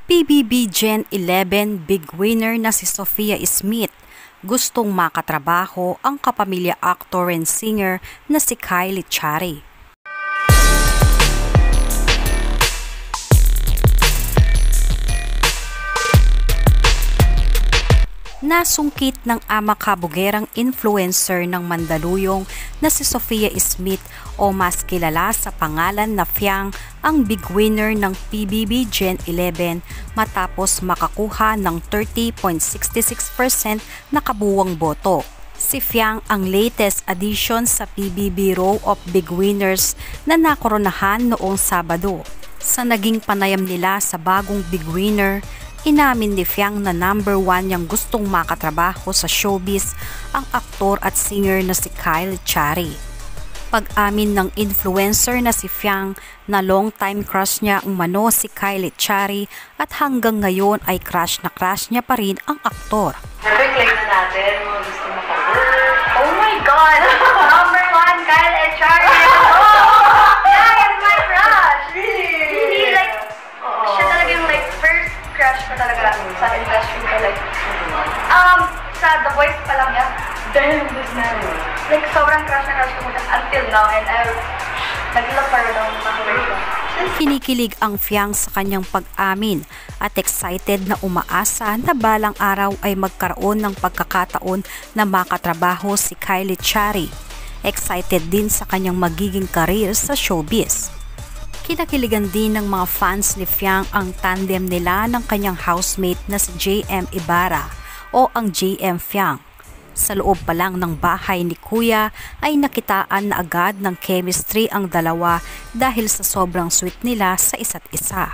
PBB Gen 11 big winner na si Sophia Smith. Gustong makatrabaho ang kapamilya actor and singer na si Kylie Chari. Nasungkit ng ama kabugerang influencer ng Mandaluyong na si Sophia Smith o mas kilala sa pangalan na Fiang ang big winner ng PBB Gen 11 matapos makakuha ng 30.66% na kabuwang boto. Si Fiang ang latest addition sa PBB row of big winners na nakoronahan noong Sabado. Sa naging panayam nila sa bagong big winner, inamin ni Fiang na number 1 niyang gustong makatrabaho sa showbiz ang aktor at singer na si Kylie Chari. Pag-amin ng influencer na si Fiang na long-time crush niya ang umano si Kylie Chari at hanggang ngayon ay crush niya pa rin ang aktor. Claim na natin, mga gusto mo ka-work. Oh my God! Number 1, Kylie Chari! Yeah, it's my crush! Really? Hindi, like, siya talaga yung like first crush ko talaga sa industry ko. Like, sa The Voice pa lang yan. Damn, this man. Like, sobrang crush ko until now, and nag-look forward ako ng mga Kinikilig ang Fiang sa kanyang pag-amin at excited na umaasa na balang araw ay magkaroon ng pagkakataon na makatrabaho si Kylie Chari. Excited din sa kanyang magiging career sa showbiz. Kinakiligan din ng mga fans ni Fiang ang tandem nila ng kanyang housemate na si JM Ibarra o ang JM Fiang. Sa loob pa lang ng bahay ni Kuya ay nakitaan na agad ng chemistry ang dalawa dahil sa sobrang sweet nila sa isa't isa.